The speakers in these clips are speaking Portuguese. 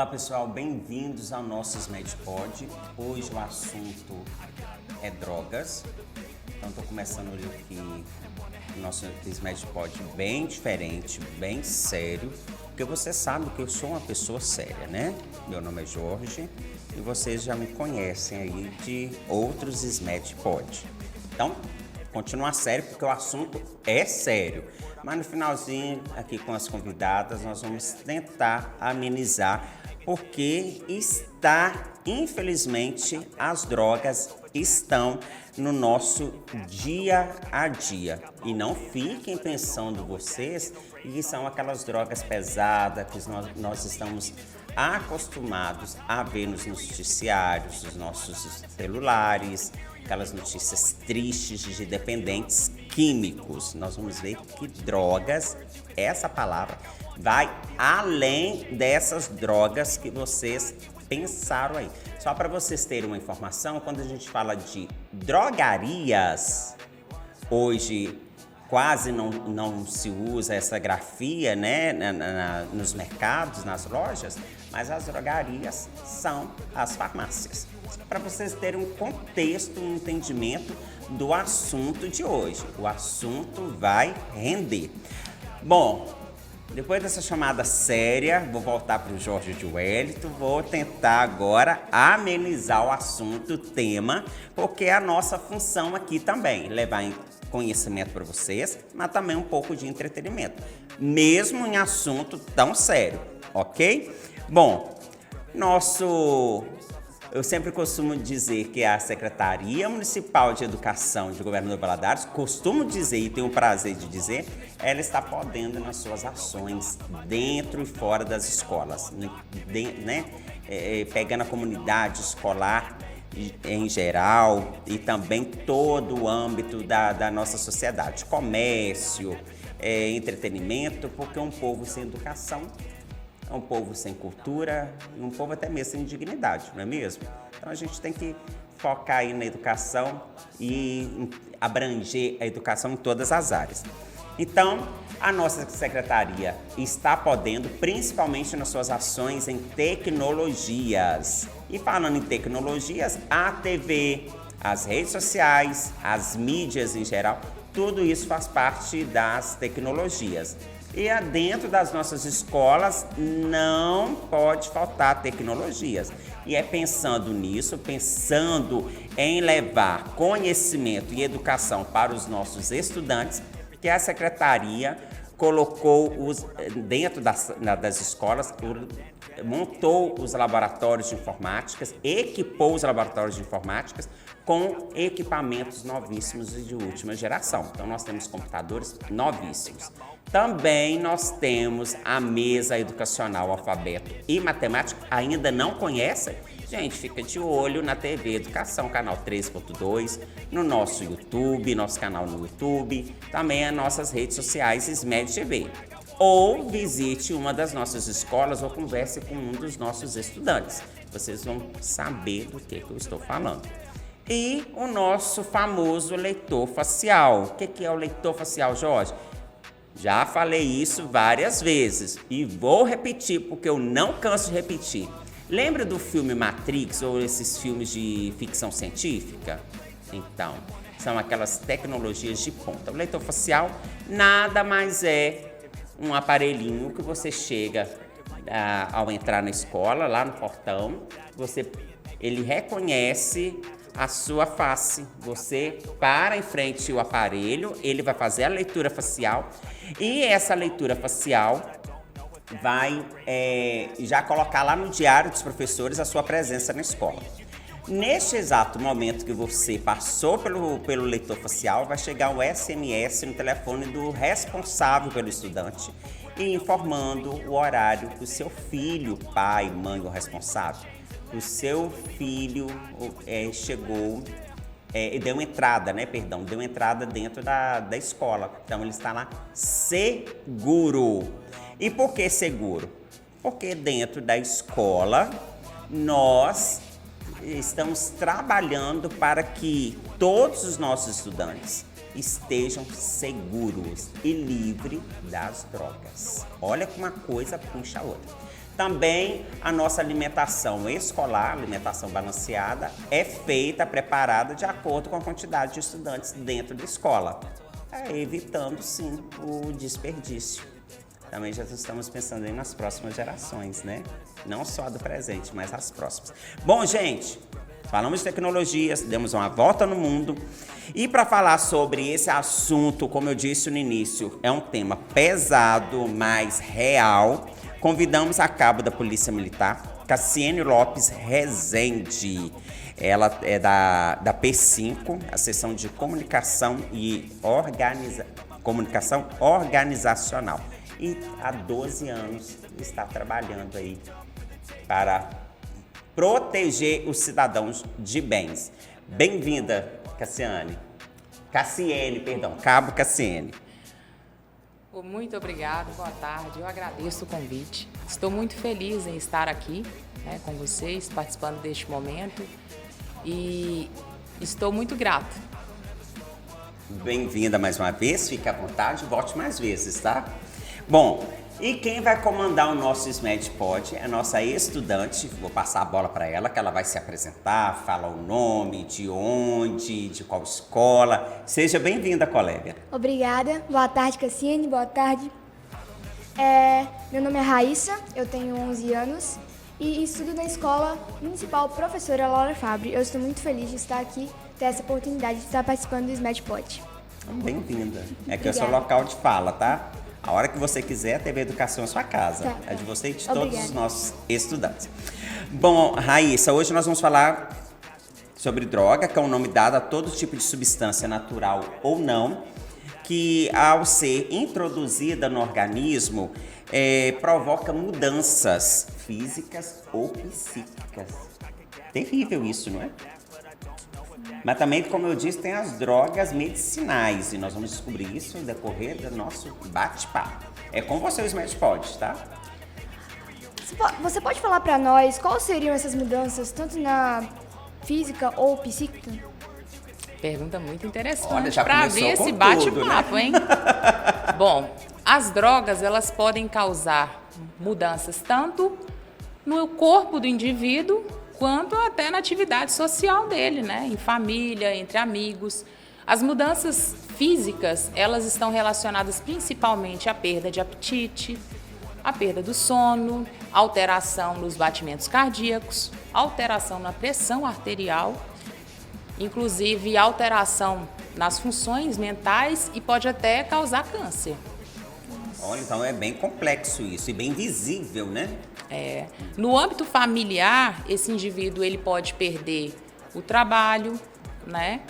Olá pessoal, bem-vindos ao nosso SmedPod. Hoje o assunto é drogas. Então estou começando aqui o nosso SmedPod bem diferente, bem sério, porque você sabe que eu sou uma pessoa séria, né? Meu nome é Jorge e vocês já me conhecem aí de outros SmedPod. Então, continuar sério porque o assunto é sério. Mas no finalzinho, aqui com as convidadas, nós vamos tentar amenizar, porque infelizmente, as drogas estão no nosso dia a dia. E não fiquem pensando vocês que são aquelas drogas pesadas que nós estamos acostumados a ver nos noticiários, nos nossos celulares, aquelas notícias tristes de dependentes químicos. Nós vamos ver que drogas, essa palavra, vai além dessas drogas que vocês pensaram aí. Só para vocês terem uma informação, quando a gente fala de drogarias, hoje quase não se usa essa grafia, né, nos mercados, nas lojas, mas as drogarias são as farmácias. Para vocês terem um contexto, um entendimento do assunto de hoje. O assunto vai render. Bom, depois dessa chamada séria, vou voltar para o Jorge de Wellington, vou tentar agora amenizar o assunto, o tema, porque é a nossa função aqui também, levar conhecimento para vocês, mas também um pouco de entretenimento, mesmo em assunto tão sério, ok? Bom, eu sempre costumo dizer que a Secretaria Municipal de Educação de Governador Valadares, costumo dizer e tenho o prazer de dizer, ela está podendo nas suas ações dentro e fora das escolas, né? Pegando a comunidade escolar em geral e também todo o âmbito da nossa sociedade, comércio, entretenimento, porque um povo sem educação é um povo sem cultura e um povo até mesmo sem dignidade, não é mesmo? Então a gente tem que focar aí na educação e abranger a educação em todas as áreas. Então, a nossa secretaria está podendo, principalmente nas suas ações em tecnologias. E falando em tecnologias, a TV, as redes sociais, as mídias em geral, tudo isso faz parte das tecnologias. E dentro das nossas escolas não pode faltar tecnologias. E é pensando nisso, pensando em levar conhecimento e educação para os nossos estudantes, que a Secretaria colocou dentro das escolas, montou os laboratórios de informática, equipou os laboratórios de informática com equipamentos novíssimos e de última geração. Então, nós temos computadores novíssimos. Também nós temos a mesa educacional alfabeto e matemática. Ainda não conhece? Gente, fica de olho na TV Educação, canal 3.2, no nosso YouTube, nosso canal no YouTube, também as nossas redes sociais SMED TV. Ou visite uma das nossas escolas ou converse com um dos nossos estudantes. Vocês vão saber do que eu estou falando. E o nosso famoso leitor facial. O que é o leitor facial, Jorge? Já falei isso várias vezes e vou repetir porque eu não canso de repetir. Lembra do filme Matrix ou esses filmes de ficção científica? Então, são aquelas tecnologias de ponta. O leitor facial nada mais é um aparelhinho que você chega ao entrar na escola, lá no portão, ele reconhece a sua face. Você para em frente ao aparelho, ele vai fazer a leitura facial e essa leitura facial vai já colocar lá no diário dos professores a sua presença na escola. Neste exato momento que você passou pelo leitor facial, vai chegar um SMS no telefone do responsável pelo estudante e informando o horário que o seu filho, pai, mãe ou responsável, o seu filho chegou e deu entrada dentro da escola. Então ele está lá seguro. E por que seguro? Porque dentro da escola nós estamos trabalhando para que todos os nossos estudantes estejam seguros e livres das drogas. Olha que uma coisa puxa a outra. Também a nossa alimentação escolar, alimentação balanceada, é feita, preparada de acordo com a quantidade de estudantes dentro da escola, evitando sim o desperdício. Também já estamos pensando aí nas próximas gerações, né? Não só do presente, mas as próximas. Bom, gente, falamos de tecnologias, demos uma volta no mundo. E para falar sobre esse assunto, como eu disse no início, é um tema pesado, mas real. Convidamos a cabo da Polícia Militar, Cassiane Lopes Rezende. Ela é da P5, a seção de comunicação e comunicação organizacional. E há 12 anos está trabalhando aí para proteger os cidadãos de bens. Bem-vinda, Cassiane, Cabo Cassiane. Muito obrigada, boa tarde, eu agradeço o convite. Estou muito feliz em estar aqui, né, com vocês, participando deste momento e estou muito grata. Bem-vinda mais uma vez, fique à vontade, volte mais vezes, tá? Bom, e quem vai comandar o nosso SMEDPod é a nossa estudante. Vou passar a bola para ela, que ela vai se apresentar, fala o nome, de onde, de qual escola. Seja bem-vinda, colega. Obrigada. Boa tarde, Cassiane. Boa tarde. Meu nome é Raíssa, eu tenho 11 anos e estudo na Escola Municipal Professora Laura Fabre. Eu estou muito feliz de estar aqui, ter essa oportunidade de estar participando do SMEDPod. Bem-vinda. É que é o seu local de fala, tá? A hora que você quiser, a TV Educação é sua casa. Tá. É de você e de todos os nossos estudantes. Bom, Raíssa, hoje nós vamos falar sobre droga, que é um nome dado a todo tipo de substância natural ou não, que ao ser introduzida no organismo, provoca mudanças físicas ou psíquicas. Terrível isso, não é? Mas também, como eu disse, tem as drogas medicinais e nós vamos descobrir isso no decorrer do nosso bate-papo. É com você o SMEDPod, tá? Você pode falar para nós quais seriam essas mudanças, tanto na física ou psíquica? Pergunta muito interessante. Olha, já para ver esse bate-papo, né? Hein? Bom, as drogas, elas podem causar mudanças tanto no corpo do indivíduo quanto até na atividade social dele, né? Em família, entre amigos. As mudanças físicas, elas estão relacionadas principalmente à perda de apetite, à perda do sono, alteração nos batimentos cardíacos, alteração na pressão arterial, inclusive alteração nas funções mentais e pode até causar câncer. Olha, então é bem complexo isso e bem visível, né? No âmbito familiar, esse indivíduo ele pode perder o trabalho, né?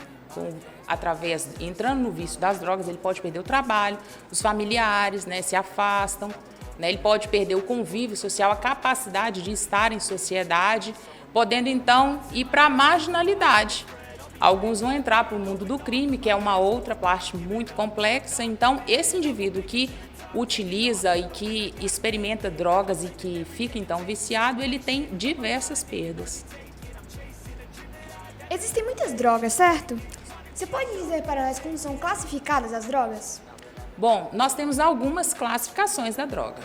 Entrando no vício das drogas, ele pode perder o trabalho, os familiares, né, se afastam, né? Ele pode perder o convívio social, a capacidade de estar em sociedade, podendo então ir para a marginalidade. Alguns vão entrar para o mundo do crime, que é uma outra parte muito complexa. Então, esse indivíduo que utiliza e que experimenta drogas e que fica então viciado, ele tem diversas perdas. Existem muitas drogas, certo? Você pode dizer para nós como são classificadas as drogas? Bom, nós temos algumas classificações da droga.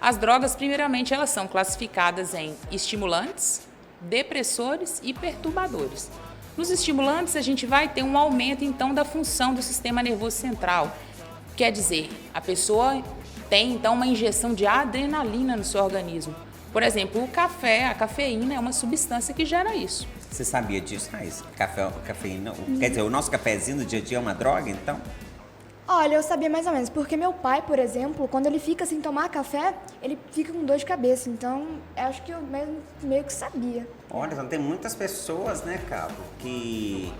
As drogas, primeiramente, elas são classificadas em estimulantes, depressores e perturbadores. Nos estimulantes, a gente vai ter um aumento, então, da função do sistema nervoso central. Quer dizer, a pessoa tem, então, uma injeção de adrenalina no seu organismo. Por exemplo, o café, a cafeína é uma substância que gera isso. Você sabia disso, Raíssa? Cafeína, quer dizer, o nosso cafezinho do dia a dia é uma droga, então? Olha, eu sabia mais ou menos, porque meu pai, por exemplo, quando ele fica sem tomar café, ele fica com dor de cabeça. Então, eu acho que eu meio que sabia. Olha, então tem muitas pessoas, né, Cabo, que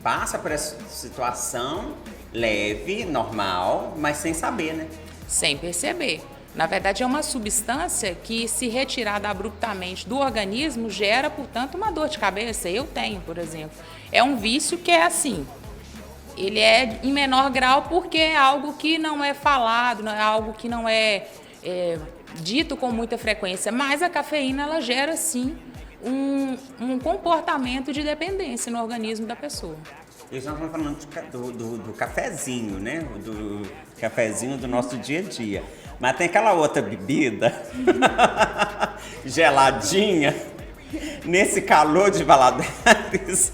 passam por essa situação leve, normal, mas sem saber, né? Sem perceber. Na verdade, é uma substância que, se retirada abruptamente do organismo, gera, portanto, uma dor de cabeça. Eu tenho, por exemplo. É um vício que é assim. Ele é em menor grau porque é algo que não é falado, não é algo que não é dito com muita frequência. Mas a cafeína, ela gera, sim, um comportamento de dependência no organismo da pessoa. E nós estamos falando do cafezinho, né? Do cafezinho do nosso dia a dia. Mas tem aquela outra bebida geladinha, nesse calor de Valadares,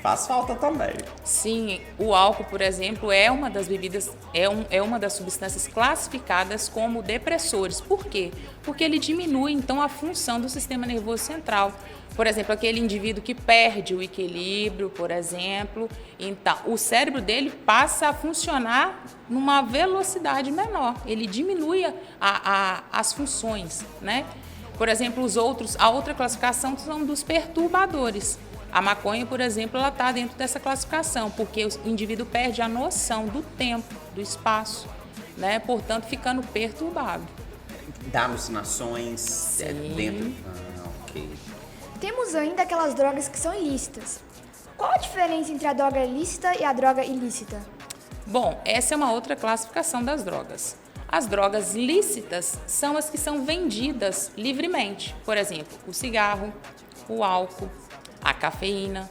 faz falta também. Sim, o álcool, por exemplo, é uma das bebidas, é uma das substâncias classificadas como depressores. Por quê? Porque ele diminui, então, a função do sistema nervoso central. Por exemplo, aquele indivíduo que perde o equilíbrio, por exemplo, então o cérebro dele passa a funcionar numa velocidade menor. Ele diminui as funções, né? Por exemplo, a outra classificação são dos perturbadores. A maconha, por exemplo, ela está dentro dessa classificação, porque o indivíduo perde a noção do tempo, do espaço, né? Portanto, ficando perturbado. Dá alucinações dentro. Ok. Temos ainda aquelas drogas que são ilícitas. Qual a diferença entre a droga lícita e a droga ilícita? Bom, essa é uma outra classificação das drogas. As drogas lícitas são as que são vendidas livremente. Por exemplo, o cigarro, o álcool, a cafeína.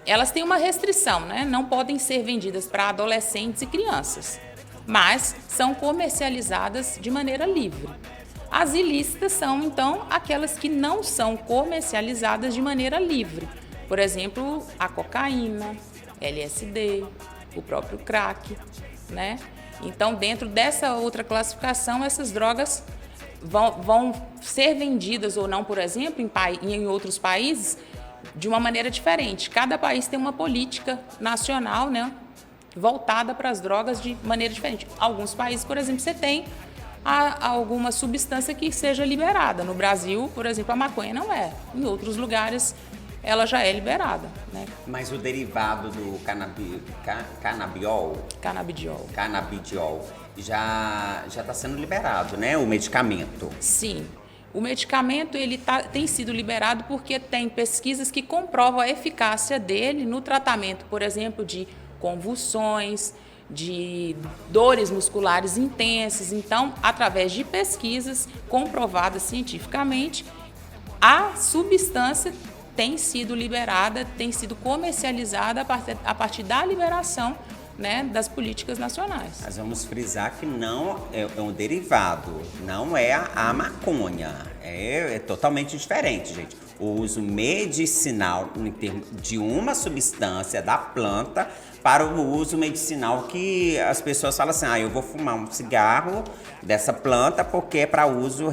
Elas têm uma restrição, né? Não podem ser vendidas para adolescentes e crianças, mas são comercializadas de maneira livre. As ilícitas são, então, aquelas que não são comercializadas de maneira livre. Por exemplo, a cocaína, LSD, o próprio crack, né? Então, dentro dessa outra classificação, essas drogas vão ser vendidas ou não, por exemplo, em outros países, de uma maneira diferente. Cada país tem uma política nacional, né, voltada para as drogas de maneira diferente. Alguns países, por exemplo, você tem alguma substância que seja liberada. No Brasil, por exemplo, a maconha não é. Em outros lugares, ela já é liberada, né? Mas o derivado do canabidiol já está sendo liberado, né? O medicamento. Sim. O medicamento tem sido liberado porque tem pesquisas que comprovam a eficácia dele no tratamento, por exemplo, de convulsões, de dores musculares intensas. Então, através de pesquisas comprovadas cientificamente, a substância tem sido liberada, tem sido comercializada a partir da liberação, né, das políticas nacionais. Mas vamos frisar que não é um derivado, não é a maconha, é totalmente diferente, gente. O uso medicinal em termos de uma substância da planta para o uso medicinal que as pessoas falam assim, eu vou fumar um cigarro dessa planta porque é para uso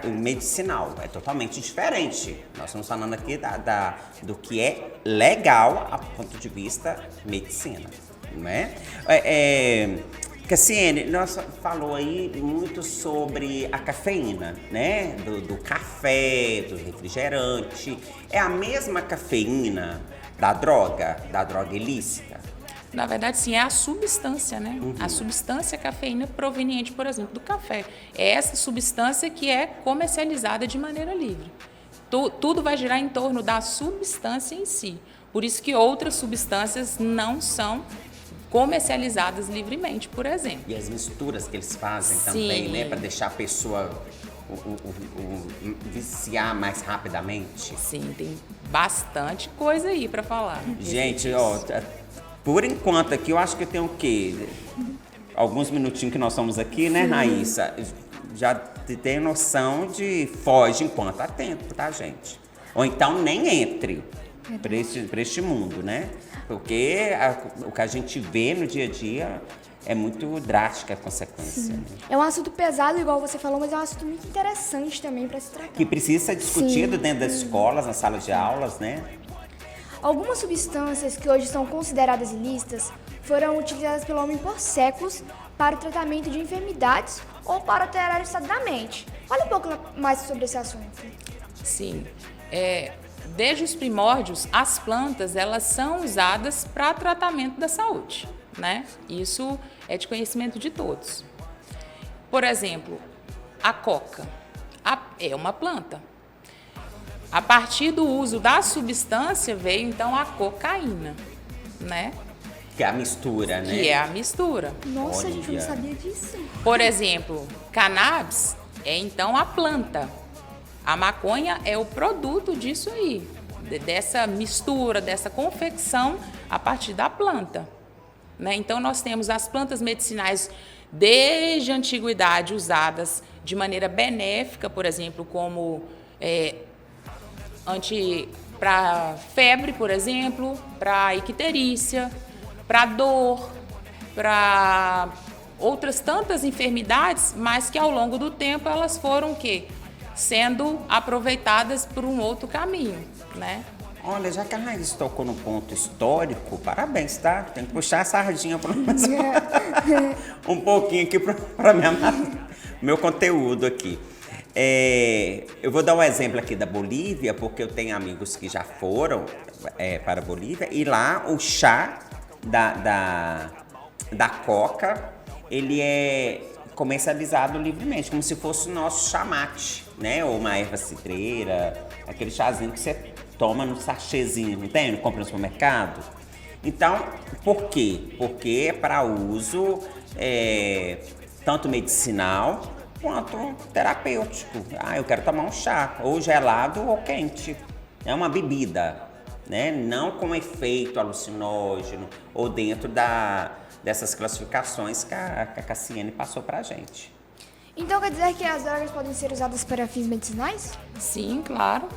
medicinal. É totalmente diferente. Nós estamos falando aqui do que é legal a ponto de vista medicina. Não é? Cassiane, nós falou aí muito sobre a cafeína, né? Do café, do refrigerante. É a mesma cafeína da droga ilícita? Na verdade, sim, é a substância, né? Uhum. A substância cafeína proveniente, por exemplo, do café. É essa substância que é comercializada de maneira livre. Tudo vai girar em torno da substância em si. Por isso que outras substâncias não são comercializadas livremente, por exemplo. E as misturas que eles fazem também, né? Para deixar a pessoa viciar mais rapidamente. Sim, tem bastante coisa aí para falar. Gente, por enquanto aqui, eu acho que tem o quê? Alguns minutinhos que nós estamos aqui, né, Raíssa? Já tem noção de foge enquanto há tempo, tá, gente? Ou então nem entre para este mundo, né? Porque o que a gente vê no dia a dia é muito drástica a consequência. Né? É um assunto pesado, igual você falou, mas é um assunto muito interessante também para se tratar. Que precisa ser discutido dentro das escolas, nas salas de aulas, né? Algumas substâncias que hoje são consideradas ilícitas foram utilizadas pelo homem por séculos para o tratamento de enfermidades ou para alterar o estado da mente. Fala um pouco mais sobre esse assunto. Sim. Desde os primórdios, as plantas elas são usadas para tratamento da saúde, né? Isso é de conhecimento de todos. Por exemplo, a coca é uma planta. A partir do uso da substância veio então a cocaína, né? Que é a mistura, né? Que é a mistura. Nossa, gente, eu não sabia disso. Por exemplo, cannabis é então a planta. A maconha é o produto disso aí, dessa mistura, dessa confecção a partir da planta. né? Então, nós temos as plantas medicinais desde a antiguidade usadas de maneira benéfica, por exemplo, como para febre, por exemplo, para icterícia, para dor, para outras tantas enfermidades, mas que ao longo do tempo elas foram o quê? Sendo aproveitadas por um outro caminho, né? Olha, já que a Raíssa tocou no ponto histórico, parabéns, tá? Tem que puxar a sardinha para um pouquinho aqui para meu conteúdo aqui. Eu vou dar um exemplo aqui da Bolívia, porque eu tenho amigos que já foram para a Bolívia, e lá o chá da coca, ele é comercializado livremente, como se fosse o nosso chamate, né? Ou uma erva cidreira, aquele chazinho que você toma no sachêzinho, não tem? Compra no supermercado. Então, por quê? Porque é para uso tanto medicinal quanto terapêutico. Eu quero tomar um chá, ou gelado ou quente. É uma bebida, né? Não com efeito alucinógeno ou dentro dessas classificações que a Cassiane passou pra gente. Então quer dizer que as drogas podem ser usadas para fins medicinais? Sim, claro.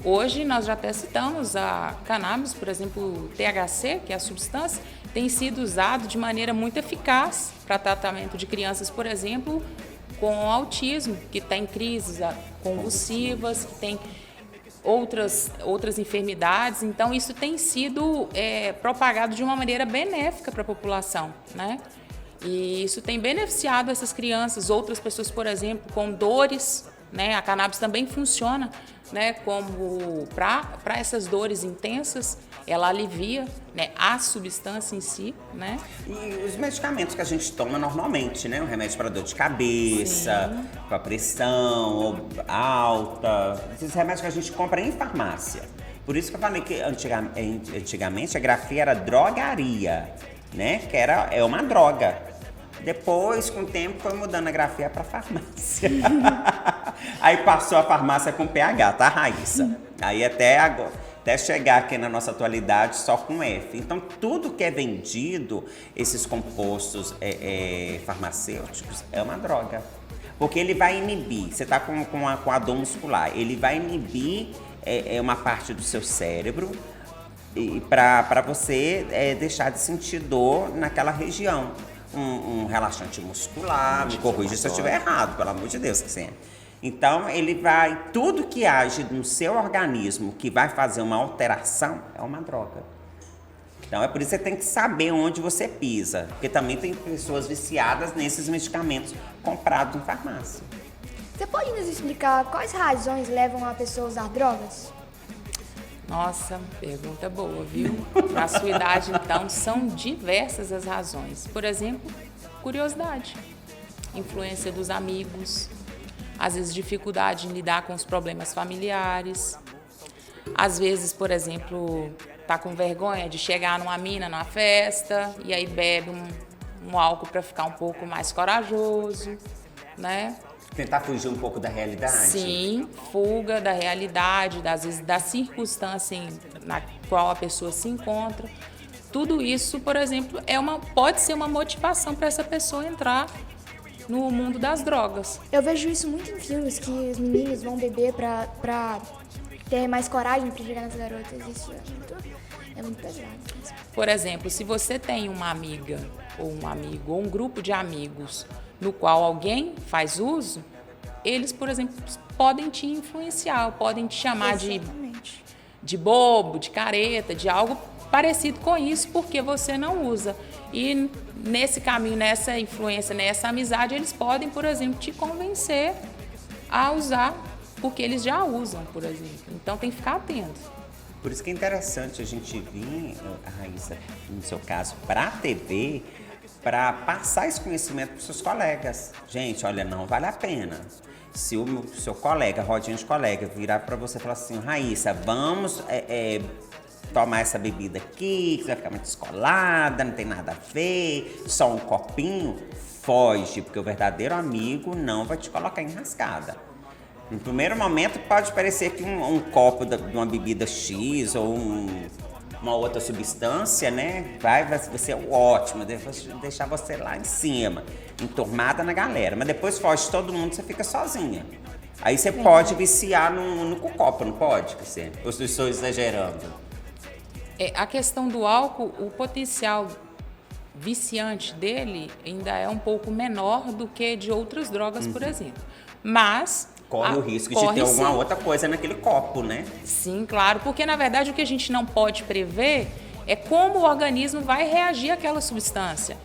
Hoje nós já até citamos a cannabis, por exemplo, o THC, que é a substância, tem sido usado de maneira muito eficaz para tratamento de crianças, por exemplo, com autismo, que tem crises convulsivas, que tem outras enfermidades. Então, isso tem sido propagado de uma maneira benéfica para a população, né? E isso tem beneficiado essas crianças, outras pessoas, por exemplo, com dores, né? A cannabis também funciona, né, como para essas dores intensas, ela alivia, né, a substância em si, né? E os medicamentos que a gente toma normalmente, né? Um remédio para dor de cabeça, para pressão alta, esses remédios que a gente compra em farmácia. Por isso que eu falei que antigamente a grafia era drogaria, né? Que é uma droga. Depois, com o tempo, foi mudando a grafia para farmácia. Aí passou a farmácia com PH, tá, Raíssa? Aí até chegar aqui na nossa atualidade só com F. Então, tudo que é vendido, esses compostos farmacêuticos, é uma droga. Porque ele vai inibir, você tá com a dor muscular, ele vai inibir uma parte do seu cérebro para você deixar de sentir dor naquela região. Um relaxante muscular, me corrija se eu estiver errado, pelo amor de Deus, Cassiane. Então, tudo que age no seu organismo que vai fazer uma alteração é uma droga. Então, é por isso que você tem que saber onde você pisa, porque também tem pessoas viciadas nesses medicamentos comprados em farmácia. Você pode nos explicar quais razões levam a pessoa a usar drogas? Nossa, pergunta boa, viu? Na sua idade, então, são diversas as razões. Por exemplo, curiosidade, influência dos amigos, às vezes dificuldade em lidar com os problemas familiares. Às vezes, por exemplo, tá com vergonha de chegar numa mina, numa festa, e aí bebe um álcool para ficar um pouco mais corajoso, né? Tentar fugir um pouco da realidade? Sim, fuga da realidade, às vezes da circunstância na qual a pessoa se encontra. Tudo isso, por exemplo, pode ser uma motivação para essa pessoa entrar no mundo das drogas. Eu vejo isso muito em filmes, que os meninos vão beber pra ter mais coragem para chegar nas garotas. Isso é muito pesado. Por exemplo, se você tem uma amiga ou um amigo ou um grupo de amigos no qual alguém faz uso, eles, por exemplo, podem te influenciar, podem te chamar de bobo, de careta, de algo parecido com isso, porque você não usa. E nesse caminho, nessa influência, nessa amizade, eles podem, por exemplo, te convencer a usar, porque eles já usam, por exemplo. Então tem que ficar atento. Por isso que é interessante a gente vir, Raíssa, no seu caso, para a TV, para passar esse conhecimento para os seus colegas. Gente, olha, não vale a pena. Se o seu colega, rodinha de colega, virar para você e falar assim, Raíssa, vamos tomar essa bebida aqui, que você vai ficar muito descolada, não tem nada a ver, só um copinho, foge, porque o verdadeiro amigo não vai te colocar enrascada. No primeiro momento pode parecer que um copo de uma bebida X ou uma outra substância, né? Vai ser ótimo, deixar você lá em cima, enturmada na galera. Mas depois foge todo mundo, você fica sozinha. Aí você pode viciar no copo, não pode? Eu estou exagerando. A questão do álcool, o potencial viciante dele ainda é um pouco menor do que de outras drogas, por exemplo. Mas corre o risco de ter alguma outra coisa naquele copo, né? Sim, claro, porque na verdade o que a gente não pode prever é como o organismo vai reagir àquela substância.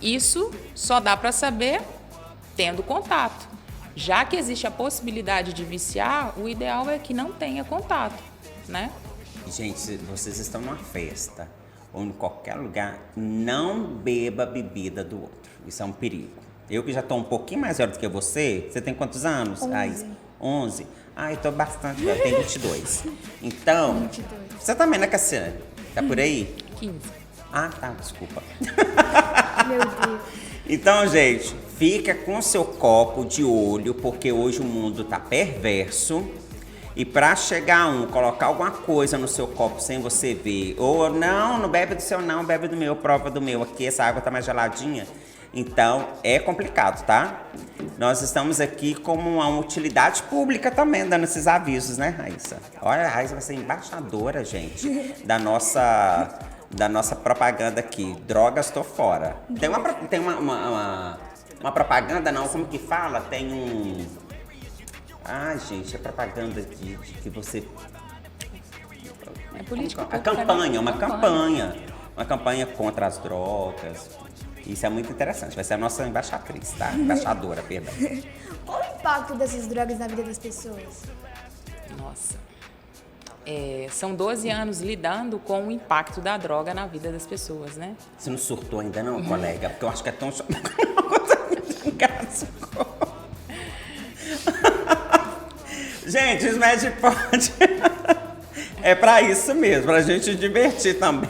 Isso só dá para saber tendo contato. Já que existe a possibilidade de viciar, o ideal é que não tenha contato, né? Gente, vocês estão numa festa ou em qualquer lugar, não beba a bebida do outro. Isso é um perigo. Eu que já estou um pouquinho mais velho do que você tem quantos anos? 11. 11? Eu estou bastante velho, tenho 22. Então, 22. Você também, né, Cassiane? Tá por aí? 15. Tá, desculpa. Meu Deus. Então, gente, fica com seu copo de olho, porque hoje o mundo tá perverso. E para chegar colocar alguma coisa no seu copo sem você ver, ou não bebe do seu não, bebe do meu, prova do meu, aqui essa água tá mais geladinha. Então, é complicado, tá? Nós estamos aqui como uma utilidade pública também, dando esses avisos, né, Raíssa? Olha, a Raíssa vai ser embaixadora, gente, da nossa propaganda aqui. Drogas, tô fora. Tem uma propaganda, não, como que fala? Tem um... gente, é propaganda de que você... É política campanha. Uma campanha contra as drogas. Isso é muito interessante. Vai ser a nossa embaixatriz, tá? Embaixadora, perdão. Qual o impacto dessas drogas na vida das pessoas? Nossa. São 12 anos lidando com o impacto da droga na vida das pessoas, né? Você não surtou ainda não, colega? Porque eu acho que é tão... Gente, o Smash Pod é pra isso mesmo, pra gente divertir também,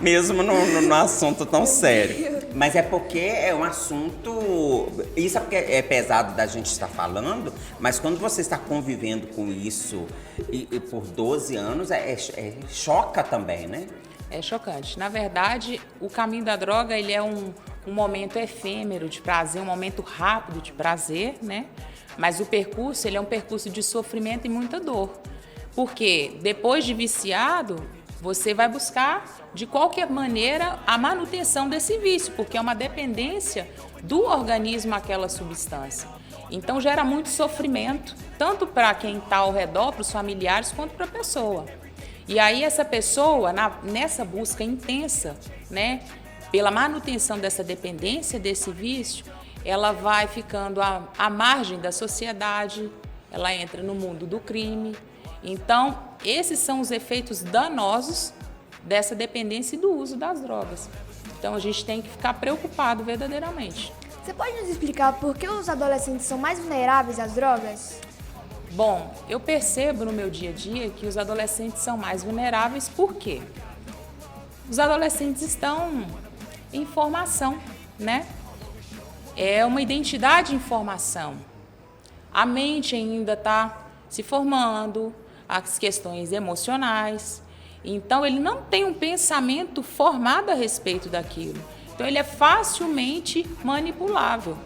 mesmo no assunto tão sério. Mas é porque é um assunto... Isso é porque é pesado da gente estar falando, mas quando você está convivendo com isso e por 12 anos, choca também, né? É chocante. Na verdade, o caminho da droga, ele é um momento efêmero de prazer, um momento rápido de prazer, né? Mas o percurso, ele é um percurso de sofrimento e muita dor. Porque depois de viciado, você vai buscar, de qualquer maneira, a manutenção desse vício, porque é uma dependência do organismo àquela substância. Então, gera muito sofrimento, tanto para quem está ao redor, para os familiares, quanto para a pessoa. E aí, essa pessoa, nessa busca intensa, né, pela manutenção dessa dependência, desse vício, ela vai ficando à margem da sociedade, ela entra no mundo do crime. Então, esses são os efeitos danosos dessa dependência e do uso das drogas. Então, a gente tem que ficar preocupado verdadeiramente. Você pode nos explicar por que os adolescentes são mais vulneráveis às drogas? Bom, eu percebo no meu dia a dia que os adolescentes são mais vulneráveis, por quê? Os adolescentes estão em formação, né? É uma identidade em formação. A mente ainda está se formando, as questões emocionais. Então, ele não tem um pensamento formado a respeito daquilo. Então, ele é facilmente manipulável.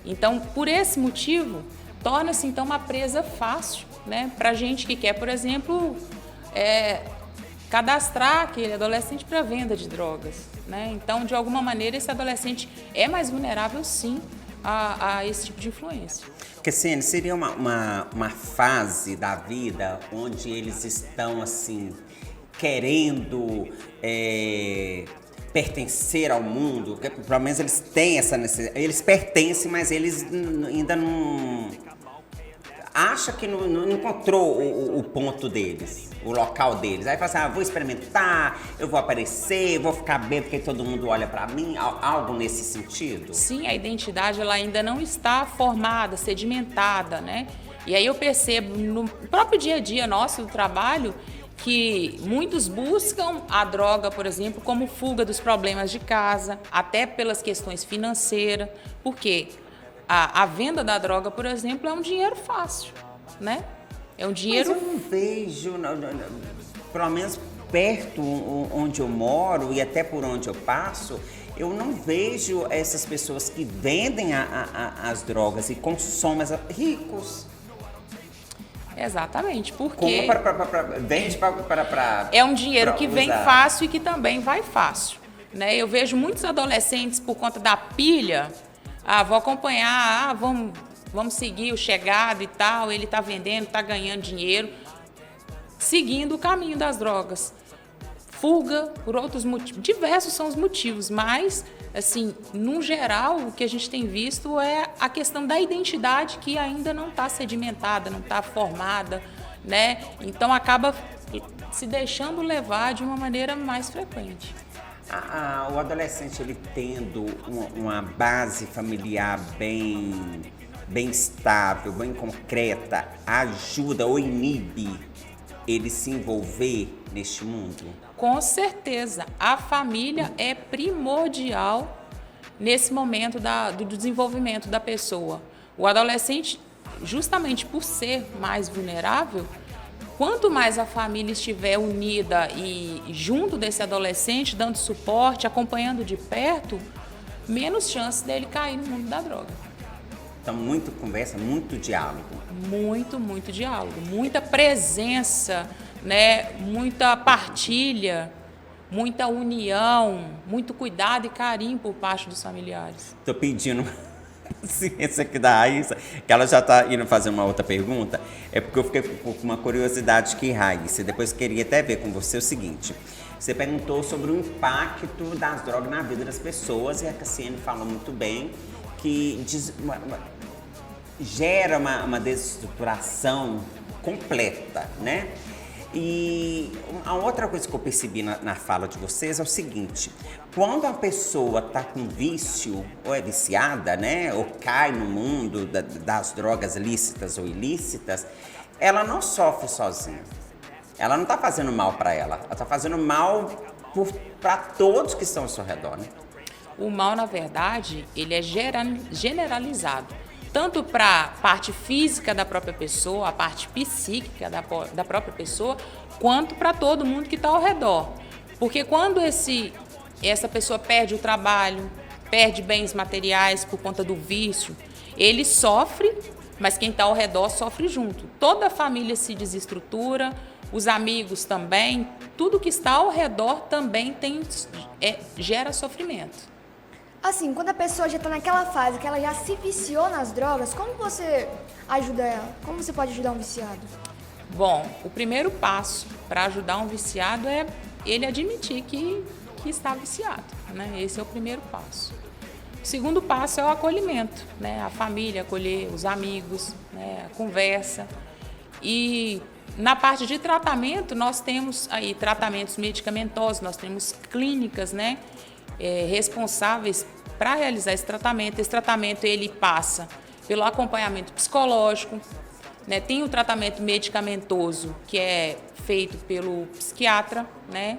Então, por esse motivo, torna-se, então, uma presa fácil, né? Para gente que quer, por exemplo, cadastrar aquele adolescente para venda de drogas, né? Então, de alguma maneira, esse adolescente é mais vulnerável, sim, a esse tipo de influência. Cassiane, seria uma fase da vida onde eles estão, assim, querendo pertencer ao mundo? Pelo menos eles têm essa necessidade. Eles pertencem, mas eles ainda não... Acha que não encontrou o ponto deles, o local deles. Aí fala assim, vou experimentar, eu vou aparecer, vou ficar bem porque todo mundo olha pra mim, algo nesse sentido? Sim, a identidade ela ainda não está formada, sedimentada, né? E aí eu percebo no próprio dia a dia nosso do trabalho que muitos buscam a droga, por exemplo, como fuga dos problemas de casa, até pelas questões financeiras, porque a venda da droga, por exemplo, é um dinheiro fácil, né? É um dinheiro... Mas eu não vejo, pelo menos perto onde eu moro e até por onde eu passo, eu não vejo essas pessoas que vendem as drogas e consomem ricos. Exatamente, porque vende para é um dinheiro que vem fácil e que também vai fácil, né? Eu vejo muitos adolescentes, por conta da pilha, vou acompanhar, vamos seguir o chegado e tal, ele está vendendo, está ganhando dinheiro, seguindo o caminho das drogas. Fuga por outros motivos, diversos são os motivos, mas, assim, no geral, o que a gente tem visto é a questão da identidade que ainda não está sedimentada, não está formada, né? Então, acaba se deixando levar de uma maneira mais frequente. O adolescente, ele tendo uma base familiar bem estável, bem concreta, ajuda ou inibe ele se envolver neste mundo? Com certeza, a família é primordial nesse momento do desenvolvimento da pessoa. O adolescente, justamente por ser mais vulnerável, quanto mais a família estiver unida e junto desse adolescente, dando suporte, acompanhando de perto, menos chance dele cair no mundo da droga. Então, muita conversa, muito diálogo. Muito diálogo, muita presença, né? Muita partilha, muita união, muito cuidado e carinho por parte dos familiares. Estou pedindo ciência aqui da Raíssa, que ela já está indo fazer uma outra pergunta, é porque eu fiquei com uma curiosidade aqui, Raíssa, depois queria até ver com você o seguinte. Você perguntou sobre o impacto das drogas na vida das pessoas e a Cassiane falou muito bem que gera uma desestruturação completa, né? E a outra coisa que eu percebi na fala de vocês é o seguinte: quando a pessoa está com vício, ou é viciada, né? Ou cai no mundo das drogas lícitas ou ilícitas, ela não sofre sozinha. Ela não está fazendo mal para ela está fazendo mal para todos que estão ao seu redor, né? O mal, na verdade, ele é generalizado. Tanto para a parte física da própria pessoa, a parte psíquica da própria pessoa, quanto para todo mundo que está ao redor. Porque quando essa pessoa perde o trabalho, perde bens materiais por conta do vício, ele sofre, mas quem está ao redor sofre junto. Toda a família se desestrutura, os amigos também, tudo que está ao redor também gera sofrimento. Assim, quando a pessoa já está naquela fase que ela já se viciou nas drogas, como você ajuda ela? Como você pode ajudar um viciado? Bom, o primeiro passo para ajudar um viciado é ele admitir que está viciado, né? Esse é o primeiro passo. O segundo passo é o acolhimento, né? A família acolher, os amigos, né? A conversa. E na parte de tratamento, nós temos aí tratamentos medicamentosos, nós temos clínicas, né? Responsáveis para realizar esse tratamento. Esse tratamento ele passa pelo acompanhamento psicológico, né? Tem o tratamento medicamentoso que é feito pelo psiquiatra, né?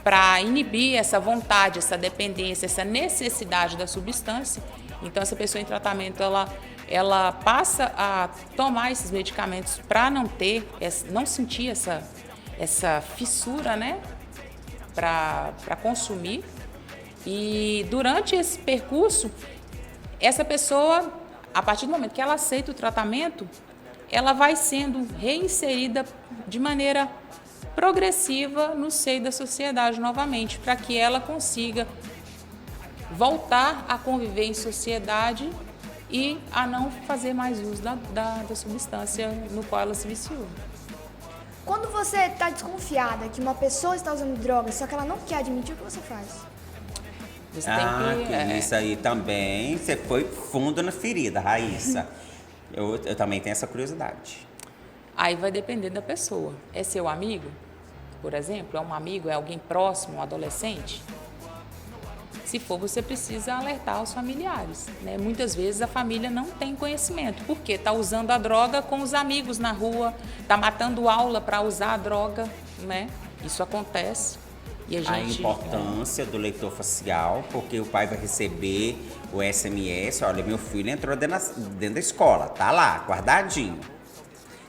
Para inibir essa vontade, essa dependência, essa necessidade da substância. Então essa pessoa em tratamento ela passa a tomar esses medicamentos para não sentir essa fissura, né? Para consumir. E durante esse percurso, essa pessoa, a partir do momento que ela aceita o tratamento, ela vai sendo reinserida de maneira progressiva no seio da sociedade novamente, para que ela consiga voltar a conviver em sociedade e a não fazer mais uso da substância no qual ela se viciou. Quando você está desconfiada que uma pessoa está usando drogas, só que ela não quer admitir, o que você faz? Você tem que, isso aí também, você foi fundo na ferida, Raíssa. Eu também tenho essa curiosidade. Aí vai depender da pessoa. É seu amigo, por exemplo? É um amigo, é alguém próximo, um adolescente? Se for, você precisa alertar os familiares, né? Muitas vezes a família não tem conhecimento, porque está usando a droga com os amigos na rua, está matando aula para usar a droga, né? Isso acontece. E a importância do leitor facial, porque o pai vai receber o SMS, olha, meu filho entrou dentro da escola, tá lá, guardadinho.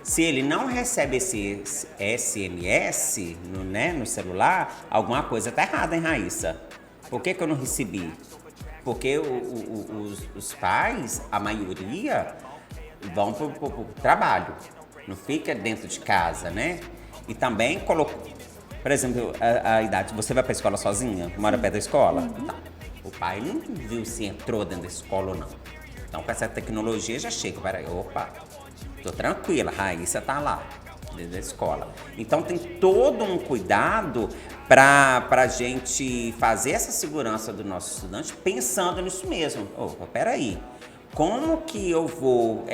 Se ele não recebe esse SMS no celular, alguma coisa tá errada, hein, Raíssa? Por que eu não recebi? Porque os pais, a maioria, vão pro trabalho, não fica dentro de casa, né? E também colocou, por exemplo, a idade, você vai pra escola sozinha, mora perto da escola? Não. O pai não viu se entrou dentro da escola ou não. Então, com essa tecnologia, já chega, peraí, opa, tô tranquila, Raíssa tá lá, dentro da escola. Então, tem todo um cuidado pra gente fazer essa segurança do nosso estudante pensando nisso mesmo. Opa, peraí, como que eu vou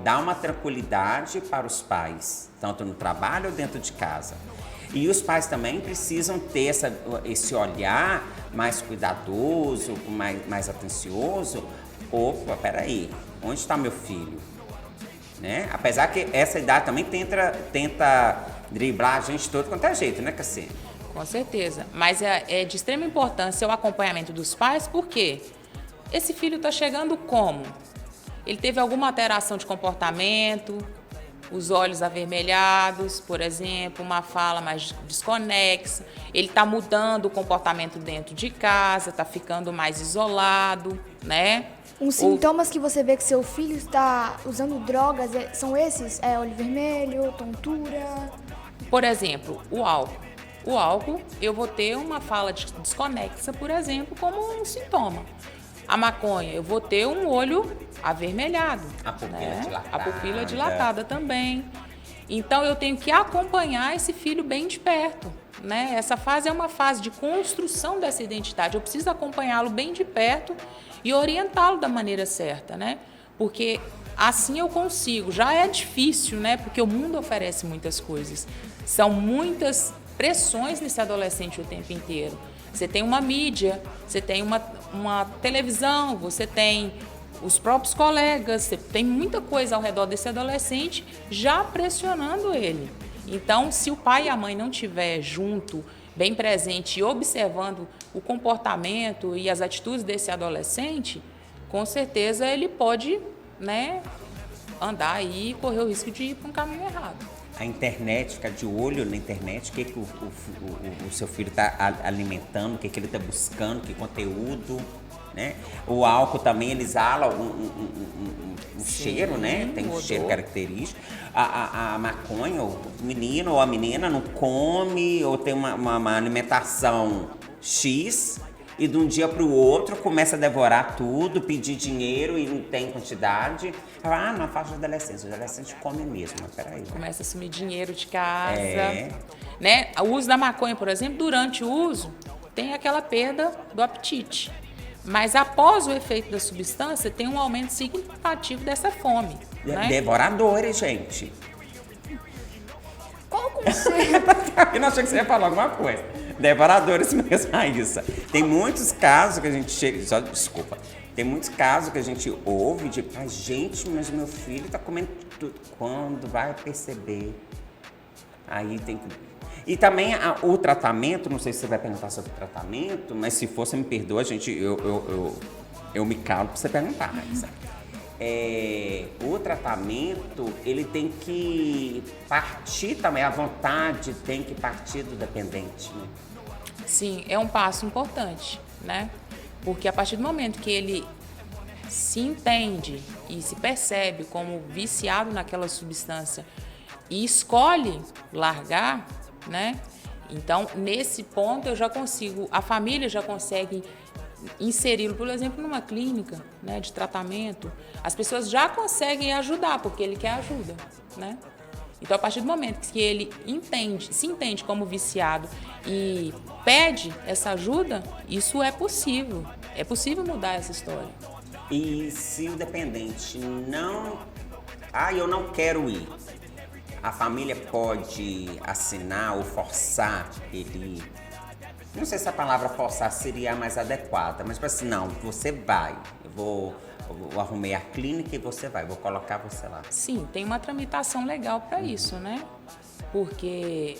dar uma tranquilidade para os pais, tanto no trabalho ou dentro de casa? E os pais também precisam ter esse olhar mais cuidadoso, mais atencioso. Opa, peraí, onde está meu filho? Né? Apesar que essa idade também tenta driblar a gente de todo quanto é jeito, né, Cassiane? Com certeza, mas é de extrema importância o acompanhamento dos pais, porque esse filho está chegando como? Ele teve alguma alteração de comportamento, os olhos avermelhados, por exemplo, uma fala mais desconexa, ele está mudando o comportamento dentro de casa, está ficando mais isolado, né? Uns sintomas que você vê que seu filho está usando drogas são esses? Olho vermelho, tontura? Por exemplo, o álcool. O álcool, eu vou ter uma fala desconexa, por exemplo, como um sintoma. A maconha, eu vou ter um olho avermelhado. A pupila dilatada. A pupila dilatada também. Então, eu tenho que acompanhar esse filho bem de perto, né? Essa fase é uma fase de construção dessa identidade. Eu preciso acompanhá-lo bem de perto e orientá-lo da maneira certa, né? Porque assim eu consigo. Já é difícil, né? Porque o mundo oferece muitas coisas. São muitas pressões nesse adolescente o tempo inteiro. Você tem uma mídia, você tem uma televisão, você tem os próprios colegas, você tem muita coisa ao redor desse adolescente já pressionando ele. Então, se o pai e a mãe não estiver junto, bem presente e observando o comportamento e as atitudes desse adolescente, com certeza ele pode, né, andar aí e correr o risco de ir para um caminho errado. A internet, ficar de olho na internet, o que o seu filho está alimentando, o que ele está buscando, que conteúdo, né? O álcool também, ele exala um cheiro, né? Tem um cheiro característico. A maconha, o menino ou a menina não come ou tem uma alimentação X e de um dia para o outro começa a devorar tudo, pedir dinheiro e não tem quantidade. Fala, na faixa de adolescência, o adolescente come mesmo, mas peraí. Começa a sumir dinheiro de casa, né? O uso da maconha, por exemplo, durante o uso, tem aquela perda do apetite. Mas após o efeito da substância, tem um aumento significativo dessa fome. Né? Devoradores, gente. Qual o conselho? Eu não achei que você ia falar alguma coisa. Devoradores mesmo, Raíssa. Tem muitos casos que a gente chega... Só, desculpa. Tem muitos casos que a gente ouve de... gente, mas meu filho tá comendo tudo. Quando vai perceber? Aí tem que... E também o tratamento, não sei se você vai perguntar sobre o tratamento, mas se for, você me perdoa, gente, eu me calo pra você perguntar, Raíssa. O tratamento, ele tem que partir também, a vontade tem que partir do dependente, né? Sim, é um passo importante, né? Porque a partir do momento que ele se entende e se percebe como viciado naquela substância e escolhe largar, né? Então, nesse ponto eu já consigo, a família já consegue inseri-lo, por exemplo, numa clínica, né, de tratamento. As pessoas já conseguem ajudar, porque ele quer ajuda, né? Então, a partir do momento que ele se entende como viciado e pede essa ajuda, isso é possível. É possível mudar essa história. E se o dependente não... eu não quero ir. A família pode assinar ou forçar ele... Não sei se a palavra forçar seria a mais adequada, mas assim, não, você vai. Eu arrumei a clínica e você vai, vou colocar você lá. Sim, tem uma tramitação legal para isso, né? Porque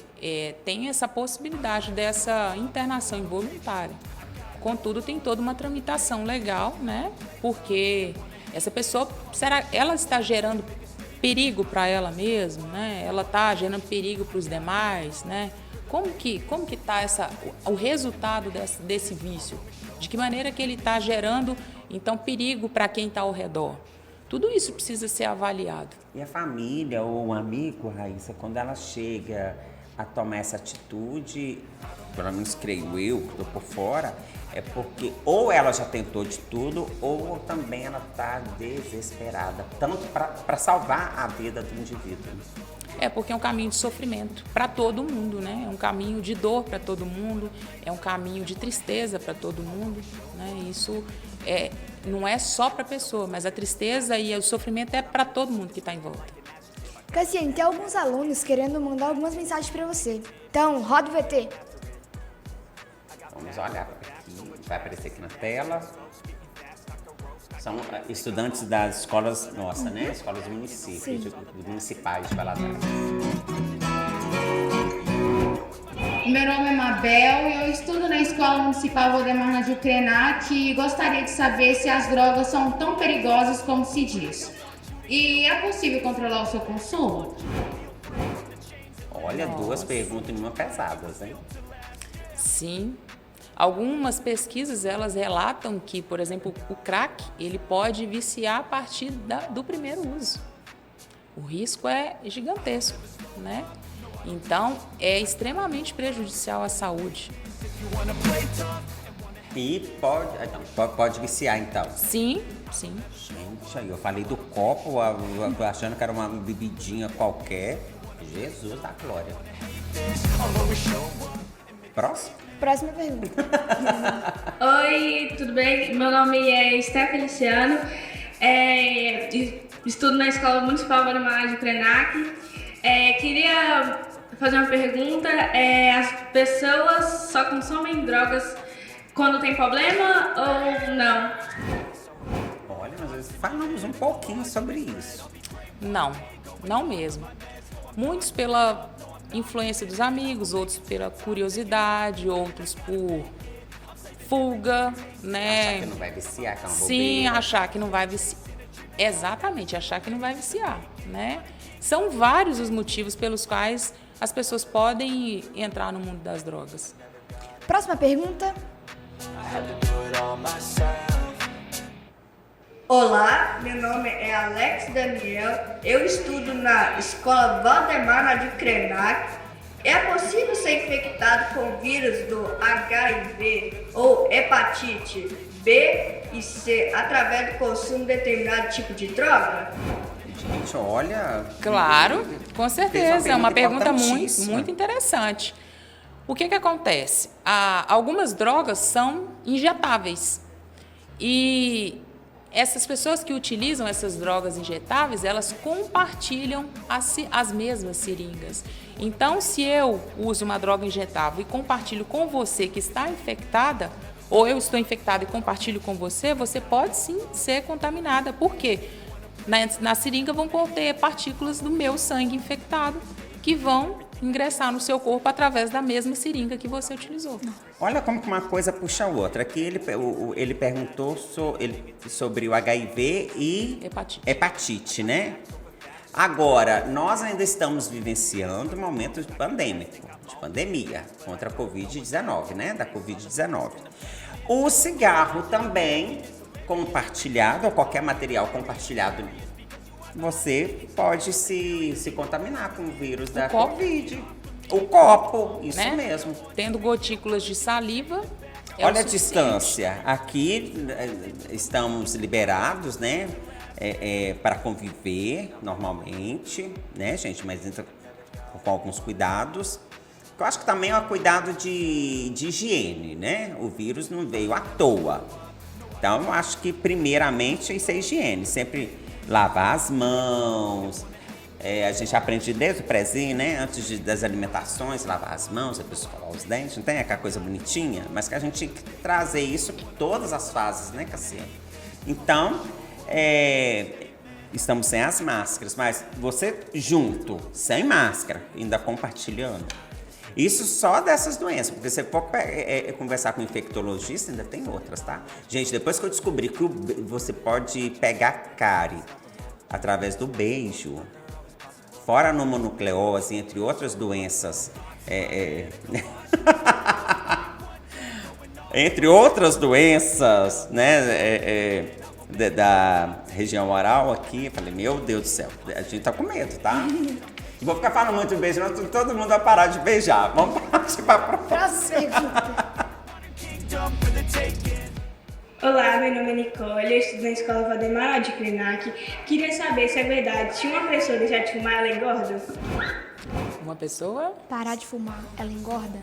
tem essa possibilidade dessa internação involuntária. Contudo, tem toda uma tramitação legal, né? Porque essa pessoa, ela está gerando perigo para ela mesma, né? Ela está gerando perigo para os demais, né? Como que está o resultado desse vício? De que maneira que ele está gerando, então, perigo para quem está ao redor? Tudo isso precisa ser avaliado. E a família ou um amigo, Raíssa, quando ela chega a tomar essa atitude, pelo menos creio eu, que estou por fora, é porque ou ela já tentou de tudo ou também ela está desesperada, tanto para salvar a vida do indivíduo. É porque é um caminho de sofrimento para todo mundo, né? É um caminho de dor para todo mundo, é um caminho de tristeza para todo mundo, né? Isso não é só para a pessoa, mas a tristeza e o sofrimento é para todo mundo que está em volta. Cassiane, tem alguns alunos querendo mandar algumas mensagens para você. Então, roda o VT. Vamos olhar aqui, vai aparecer aqui na tela. São estudantes das escolas, né? Escolas do município, municipais de Valadares. Meu nome é Mabel e eu estudo na Escola Municipal Valdemar Nadir Krenak e gostaria de saber se as drogas são tão perigosas como se diz. E é possível controlar o seu consumo? Olha, duas perguntas em uma pesadas, hein? Sim. Algumas pesquisas, elas relatam que, por exemplo, o crack, ele pode viciar a partir do primeiro uso. O risco é gigantesco, né? Então, é extremamente prejudicial à saúde. E pode viciar, então? Sim, sim. Gente, aí eu falei do copo, achando que era uma bebidinha qualquer. Jesus da glória. Próximo? Próxima pergunta. Oi, tudo bem? Meu nome é Esther Feliciano, estudo na Escola Municipal Valdemar Nadir Krenak. Queria fazer uma pergunta, as pessoas só consomem drogas quando tem problema ou não? Olha, nós falamos um pouquinho sobre isso. Não mesmo. Muitos pela influência dos amigos, outros pela curiosidade, outros por fuga, né? Achar que não vai viciar, que é uma Sim, bobeira. achar que não vai viciar. Exatamente, achar que não vai viciar, né? São vários os motivos pelos quais as pessoas podem entrar no mundo das drogas. Próxima pergunta. Olá, meu nome é Alex Daniel, eu estudo na Escola Valdemar Nadir Krenak. É possível ser infectado com o vírus do HIV ou hepatite B e C através do consumo de determinado tipo de droga? Gente, olha... Claro, com certeza. É uma pergunta importantíssima. muito interessante. O que acontece? Algumas drogas são injetáveis. E essas pessoas que utilizam essas drogas injetáveis, elas compartilham as mesmas seringas. Então, se eu uso uma droga injetável e compartilho com você que está infectada, ou eu estou infectada e compartilho com você, você pode sim ser contaminada. Por quê? Na seringa vão conter partículas do meu sangue infectado que vão ingressar no seu corpo através da mesma seringa que você utilizou. Olha como que uma coisa puxa a outra. Aqui ele perguntou sobre o HIV e hepatite, né? Agora, nós ainda estamos vivenciando um momento pandêmico, de pandemia, contra a Covid-19, né? Da Covid-19. O cigarro também compartilhado, ou qualquer material compartilhado, você pode se contaminar com o vírus da Covid. O copo, isso né? mesmo. Tendo gotículas de saliva. Olha a distância. Aqui estamos liberados, né? Para conviver normalmente, né, gente? Mas com alguns cuidados. Eu acho que também é um cuidado de higiene, né? O vírus não veio à toa. Então, eu acho que primeiramente isso é higiene. Sempre lavar as mãos. A gente aprende desde o prézinho, né? Antes das alimentações, lavar as mãos, depois escovar os dentes. Não tem aquela coisa bonitinha? Mas que a gente tem que trazer isso em todas as fases, né, Cassiane? Então, estamos sem as máscaras, mas você junto, sem máscara, ainda compartilhando. Isso só dessas doenças, porque se você for conversar com um infectologista, ainda tem outras, tá? Gente, depois que eu descobri que você pode pegar cárie através do beijo. Fora a mononucleose, entre outras doenças, entre outras doenças, né, da região oral aqui, eu falei, meu Deus do céu, a gente tá com medo, tá? Não vou ficar falando muito beijo, não, todo mundo vai parar de beijar. Vamos partir para a próxima pergunta. Olá, meu nome é Nicole, eu estudo na Escola Valdemar de Krenak. Queria saber se é verdade, se uma pessoa deixar de fumar, ela engorda? Uma pessoa? Parar de fumar, ela engorda?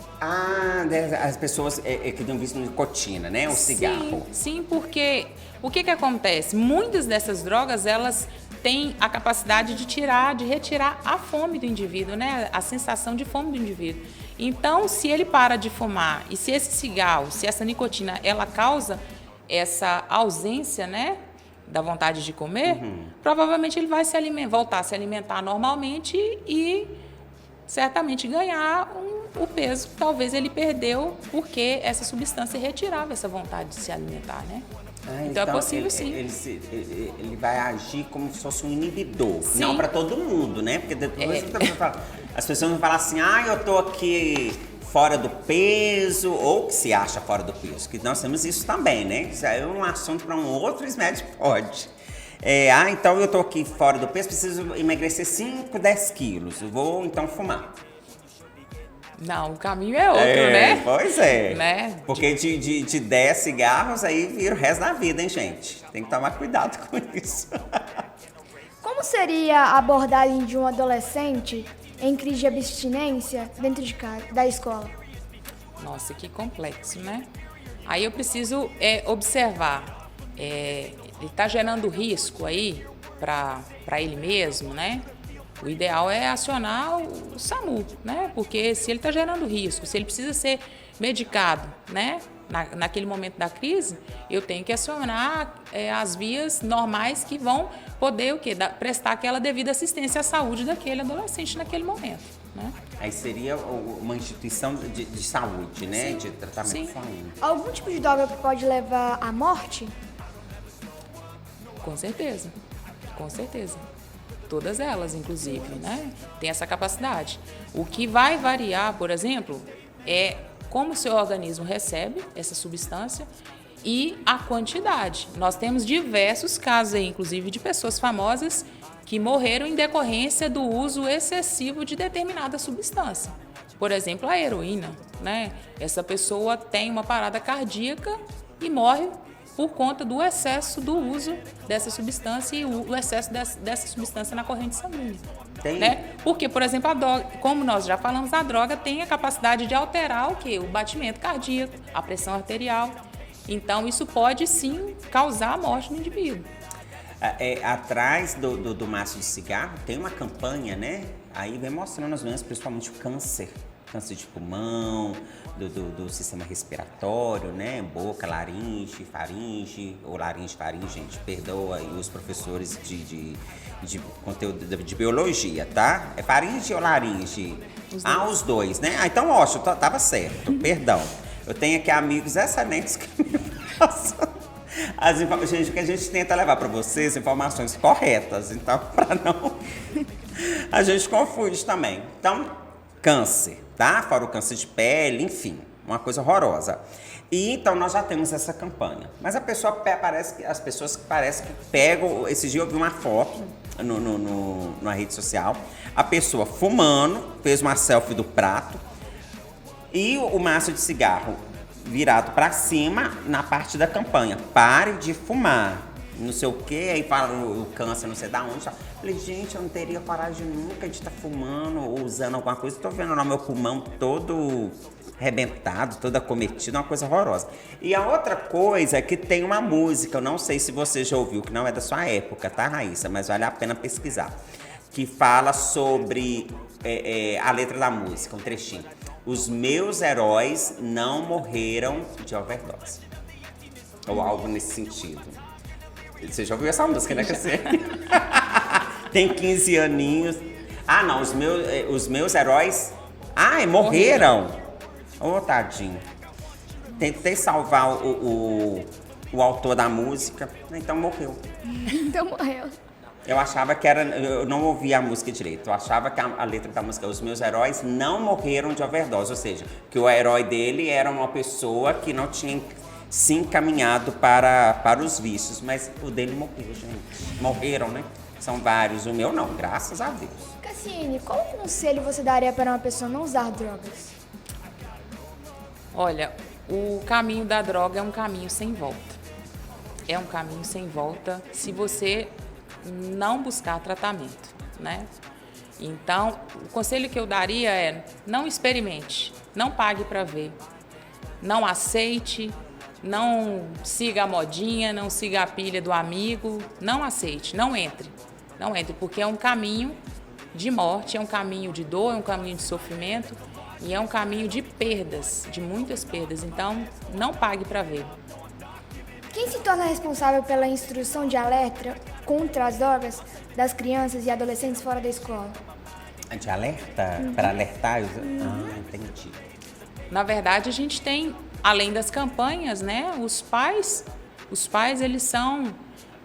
As pessoas que dão vício na nicotina, né? O cigarro. Sim, porque o que acontece? Muitas dessas drogas, elas têm a capacidade de retirar a fome do indivíduo, né? A sensação de fome do indivíduo. Então, se ele para de fumar e se esse cigarro, se essa nicotina, ela causa essa ausência, né, da vontade de comer, provavelmente ele vai voltar a se alimentar normalmente e certamente ganhar o peso que talvez ele perdeu porque essa substância retirava essa vontade de se alimentar, né? Então é possível, sim. Ele vai agir como se fosse um inibidor. Sim. Não para todo mundo, né? Porque depois as pessoas vão falar assim, eu tô aqui fora do peso, ou que se acha fora do peso, que nós temos isso também, né? Isso é um assunto para um outro médico pode. Então eu tô aqui fora do peso, preciso emagrecer 5, 10 quilos, eu vou então fumar. Não, o caminho é outro, né? Pois é. Né? Porque de 10 cigarros aí vira o resto da vida, hein, gente? Tem que tomar cuidado com isso. Como seria a abordagem de um adolescente em crise de abstinência dentro da escola? Nossa, que complexo, né? Aí eu preciso observar, ele está gerando risco aí para ele mesmo, né? O ideal é acionar o SAMU, né? Porque se ele está gerando risco, se ele precisa ser medicado, né? Naquele momento da crise, eu tenho que acionar as vias normais que vão poder prestar aquela devida assistência à saúde daquele adolescente naquele momento, né? Aí seria uma instituição de saúde, né? Sim. De tratamento de saúde. Algum tipo de droga pode levar à morte? Com certeza, com certeza. Todas elas, inclusive, né? Tem essa capacidade. O que vai variar, por exemplo, é como o seu organismo recebe essa substância e a quantidade. Nós temos diversos casos aí, inclusive, de pessoas famosas que morreram em decorrência do uso excessivo de determinada substância. Por exemplo, a heroína, né? Essa pessoa tem uma parada cardíaca e morre por conta do excesso do uso dessa substância e o excesso dessa substância na corrente sanguínea. Né? Porque, por exemplo, a droga, como nós já falamos, a droga tem a capacidade de alterar o quê? O batimento cardíaco, a pressão arterial. Então, isso pode, sim, causar a morte no indivíduo. Atrás do maço de cigarro tem uma campanha, né? Aí vem mostrando as doenças, principalmente o câncer de pulmão, do sistema respiratório, né? Boca, laringe, faringe, ou laringe, gente, perdoa aí os professores de conteúdo de biologia, tá? É faringe ou laringe? Os dois, né? Então, ótimo, tava certo, perdão. Eu tenho aqui amigos excelentes que me passam as informações que a gente tenta levar para vocês, informações corretas, então, para não... a gente confunde também. Então, câncer, tá? Fora o câncer de pele, enfim, uma coisa horrorosa. E então nós já temos essa campanha. Mas as pessoas que parecem que pegam. Esse dia eu vi uma foto na rede social, a pessoa fumando, fez uma selfie do prato e o maço de cigarro virado para cima na parte da campanha. Pare de fumar. Não sei o que, aí fala o câncer, não sei da onde. Falei, gente, eu não teria coragem nunca de estar fumando ou usando alguma coisa. Tô vendo lá meu pulmão todo arrebentado, todo acometido, uma coisa horrorosa. E a outra coisa é que tem uma música, eu não sei se você já ouviu, que não é da sua época, tá, Raíssa? Mas vale a pena pesquisar. Que fala sobre a letra da música, um trechinho. Os meus heróis não morreram de overdose. Ou algo nesse sentido. Você já ouviu essa música, né, Cassia? Tem 15 aninhos. Ah, não, os meus heróis... morreram. Tadinho. Tentei salvar o autor da música, então morreu. Então morreu. Eu achava que era... Eu não ouvia a música direito. Eu achava que a letra da música, os meus heróis não morreram de overdose. Ou seja, que o herói dele era uma pessoa que não tinha se encaminhado para os vícios. Mas o dele morreu, gente. Morreram, né? São vários. O meu não, graças a Deus. Cassiane, qual conselho você daria para uma pessoa não usar drogas? Olha, o caminho da droga é um caminho sem volta. É um caminho sem volta se você não buscar tratamento, né? Então, o conselho que eu daria é: não experimente, não pague para ver, não aceite, não siga a modinha, não siga a pilha do amigo, não aceite, não entre, porque é um caminho de morte, é um caminho de dor, é um caminho de sofrimento e é um caminho de perdas, de muitas perdas. Então, não pague para ver. Quem se torna responsável pela instrução de alerta contra as drogas das crianças e adolescentes fora da escola? De alerta? Para alertar? Ah, entendi. Na verdade, a gente tem, além das campanhas, né, os pais, eles são,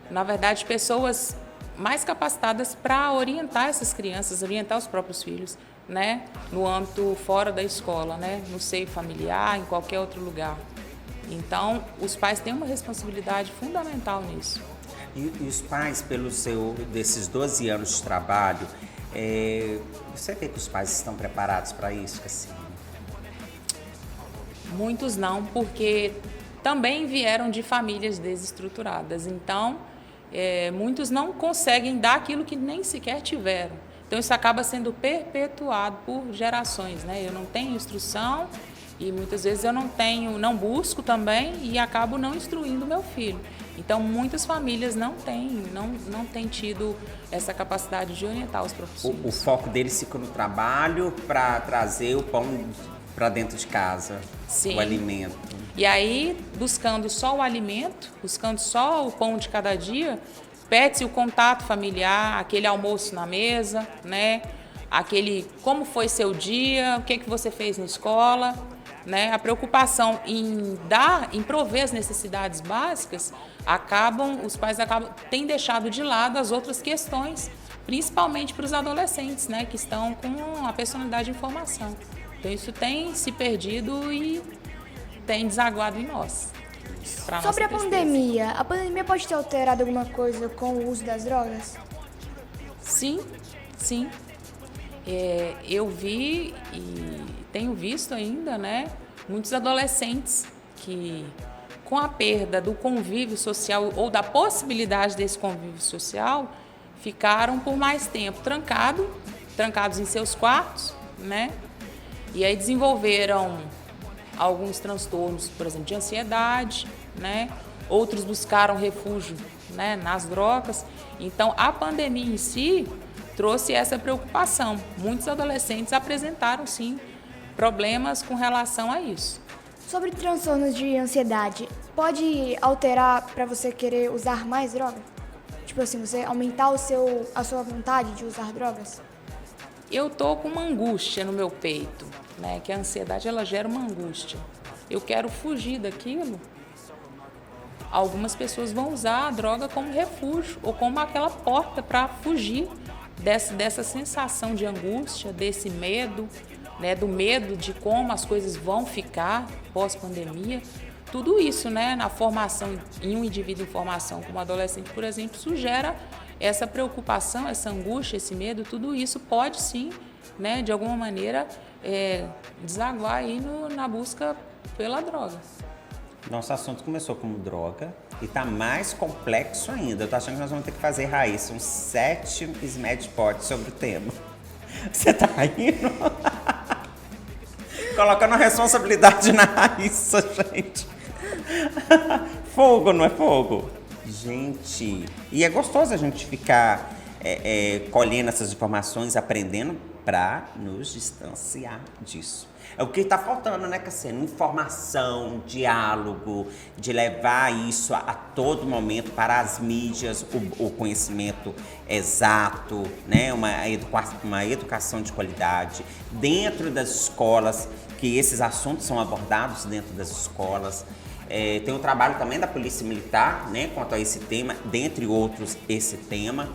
na verdade, pessoas mais capacitadas para orientar essas crianças, orientar os próprios filhos, né, no âmbito fora da escola, né, no seio familiar, em qualquer outro lugar. Então, os pais têm uma responsabilidade fundamental nisso. E os pais, desses 12 anos de trabalho, você vê que os pais estão preparados para isso, Cassiane? Muitos não, porque também vieram de famílias desestruturadas. Então, muitos não conseguem dar aquilo que nem sequer tiveram. Então, isso acaba sendo perpetuado por gerações, né? Eu não tenho instrução e muitas vezes eu não busco também e acabo não instruindo meu filho. Então, muitas famílias não têm tido essa capacidade de orientar os próprios filhos. O foco deles fica no trabalho para trazer o pão para dentro de casa. Sim. O alimento. E aí, buscando só o alimento, buscando só o pão de cada dia, perde-se o contato familiar, aquele almoço na mesa, né? Aquele como foi seu dia, o que você fez na escola, né? A preocupação em prover as necessidades básicas, os pais têm deixado de lado as outras questões, principalmente para os adolescentes, né? Que estão com a personalidade em formação. Então, isso tem se perdido e tem desaguado em nós. Sobre a pandemia pode ter alterado alguma coisa com o uso das drogas? Sim. Eu vi e tenho visto ainda, né, muitos adolescentes que, com a perda do convívio social ou da possibilidade desse convívio social, ficaram por mais tempo trancados em seus quartos, né? E aí desenvolveram alguns transtornos, por exemplo, de ansiedade, né? Outros buscaram refúgio, né, nas drogas. Então, a pandemia em si trouxe essa preocupação. Muitos adolescentes apresentaram, sim, problemas com relação a isso. Sobre transtornos de ansiedade, pode alterar para você querer usar mais droga? Tipo assim, você aumentar a sua vontade de usar drogas? Eu tô com uma angústia no meu peito, né? Que a ansiedade, ela gera uma angústia. Eu quero fugir daquilo. Algumas pessoas vão usar a droga como refúgio ou como aquela porta para fugir dessa sensação de angústia, desse medo, né? Do medo de como as coisas vão ficar pós-pandemia. Tudo isso, né? Na formação, em um indivíduo em formação como adolescente, por exemplo, isso gera essa preocupação, essa angústia, esse medo. Tudo isso pode sim, né? De alguma maneira, desaguar aí na busca pela droga. Nosso assunto começou como droga e tá mais complexo ainda. Eu tô achando que nós vamos ter que fazer, Raíssa, uns 7 Smash Pots sobre o tema. Você tá rindo? Colocando a responsabilidade na Raíssa, gente. Fogo, não é fogo? Gente, e é gostoso a gente ficar colhendo essas informações, aprendendo para nos distanciar disso. É o que está faltando, né, Cassiane? Informação, diálogo, de levar isso a todo momento para as mídias, o conhecimento exato, né? Uma educação de qualidade dentro das escolas, que esses assuntos são abordados dentro das escolas. Tem o trabalho também da Polícia Militar, né, quanto a esse tema, dentre outros esse tema.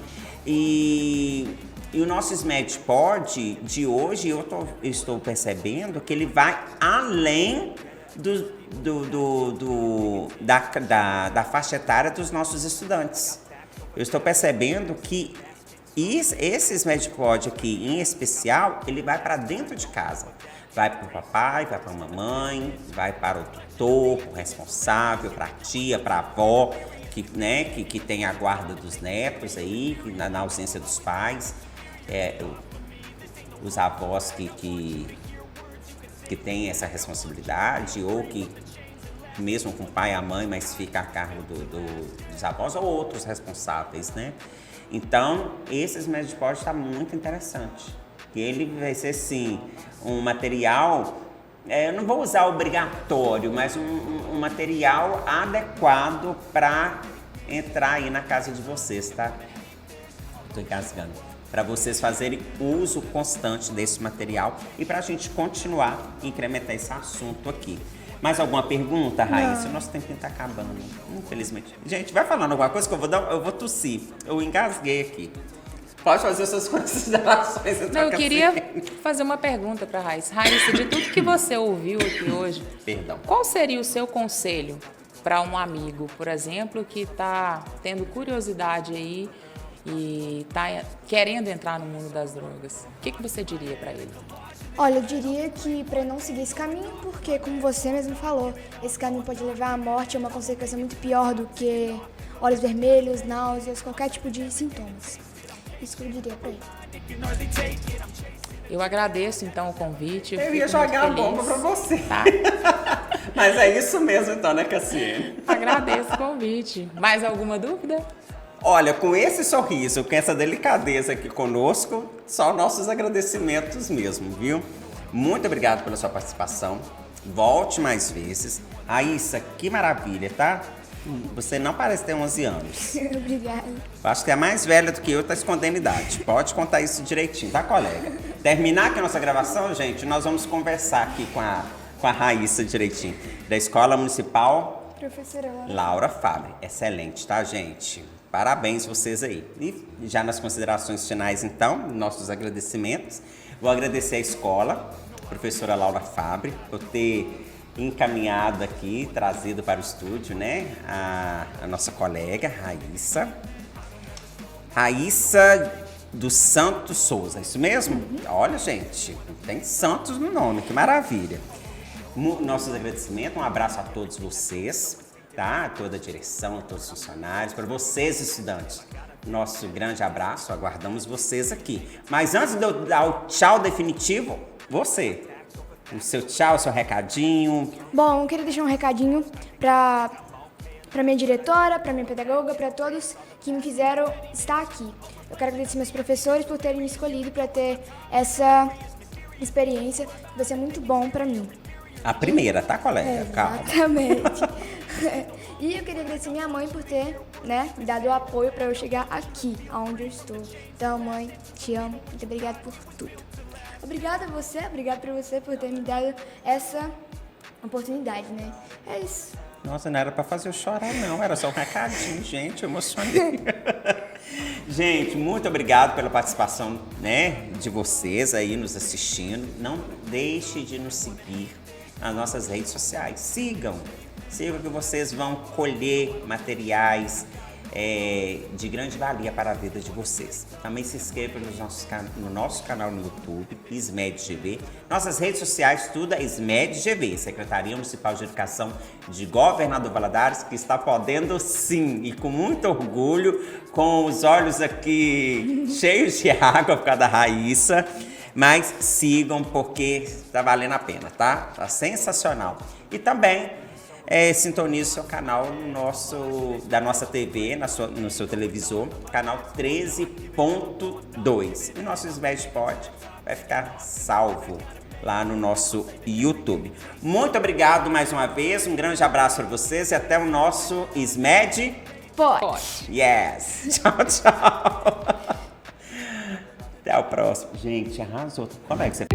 E o nosso SMED Pod de hoje, eu estou percebendo que ele vai além da faixa etária dos nossos estudantes. Eu estou percebendo que esse SMED Pod aqui, em especial, ele vai para dentro de casa. Vai para o papai, vai para a mamãe, vai para o tutor, para o responsável, para a tia, para a avó, que tem a guarda dos netos aí, na ausência dos pais. Os avós que têm essa responsabilidade, ou que mesmo com o pai e a mãe, mas fica a cargo dos avós ou outros responsáveis, né? Então, esse SMED Pod está muito interessante. Ele vai ser, sim, um material, eu não vou usar obrigatório, mas um material adequado para entrar aí na casa de vocês, tá? Estou engasgando. Para vocês fazerem uso constante desse material e para a gente continuar a incrementar esse assunto aqui. Mais alguma pergunta, Raíssa? O nosso tempo está acabando, infelizmente. Gente, vai falando alguma coisa que eu vou tossir. Eu engasguei aqui. Pode fazer as suas considerações. Eu queria fazer uma pergunta para a Raíssa. Raíssa, de tudo que você ouviu aqui hoje, qual seria o seu conselho para um amigo, por exemplo, que está tendo curiosidade aí e está querendo entrar no mundo das drogas? O que você diria para ele? Olha, eu diria que para não seguir esse caminho, porque, como você mesmo falou, esse caminho pode levar à morte, é uma consequência muito pior do que olhos vermelhos, náuseas, qualquer tipo de sintomas. Isso que eu diria para ele. Eu agradeço, então, o convite. Eu ia jogar a bomba para você. Tá? Mas é isso mesmo, então, né, Cassiane? Agradeço o convite. Mais alguma dúvida? Olha, com esse sorriso, com essa delicadeza aqui conosco, só nossos agradecimentos mesmo, viu? Muito obrigado pela sua participação. Volte mais vezes. Raíssa, que maravilha, tá? Você não parece ter 11 anos. Obrigada. Acho que é mais velha do que eu, tá escondendo idade. Pode contar isso direitinho, tá, colega? Terminar aqui a nossa gravação, gente, nós vamos conversar aqui com a Raíssa direitinho. Da Escola Municipal Professora Laura Fabre. Excelente, tá, gente? Parabéns vocês aí. E já nas considerações finais, então, nossos agradecimentos. Vou agradecer à escola, professora Laura Fabre, por ter encaminhado aqui, trazido para o estúdio, né, a nossa colega Raíssa. Raíssa dos Santos Souza, é isso mesmo? Olha, gente, tem Santos no nome, que maravilha. Nossos agradecimentos, um abraço a todos vocês, tá? A toda a direção, a todos os funcionários, para vocês, estudantes. Nosso grande abraço, aguardamos vocês aqui. Mas antes de eu dar o tchau definitivo, você, o seu tchau, o seu recadinho. Bom, eu queria deixar um recadinho para minha diretora, para minha pedagoga, para todos que me fizeram estar aqui. Eu quero agradecer meus professores por terem me escolhido para ter essa experiência, que vai ser muito bom para mim. A primeira, tá, colega? Calma. Exatamente. E eu queria agradecer minha mãe por ter, né, me dado o apoio para eu chegar aqui, aonde eu estou. Então, mãe, te amo. Muito obrigada por tudo. Obrigada a você, obrigada por você por ter me dado essa oportunidade, né? É isso. Nossa, não era pra fazer eu chorar, não. Era só um recadinho, gente. Eu emocionei. Gente, muito obrigado pela participação, né, de vocês aí nos assistindo. Não deixe de nos seguir nas nossas redes sociais. Sigam que vocês vão colher materiais de grande valia para a vida de vocês. Também se inscreva no nosso canal no YouTube, SMED GV. Nossas redes sociais, tudo é SMED GV, Secretaria Municipal de Educação de Governador Valadares, que está podendo sim, e com muito orgulho, com os olhos aqui cheios de água por causa da Raíssa. Mas sigam porque está valendo a pena, tá? Tá sensacional. E também sintonize o seu canal da nossa TV, no seu televisor, canal 13.2. E nosso SMED Pod vai ficar salvo lá no nosso YouTube. Muito obrigado mais uma vez, um grande abraço para vocês e até o nosso SMED Pod. Yes! Tchau, tchau! Até o próximo. Gente, arrasou. Como é que você...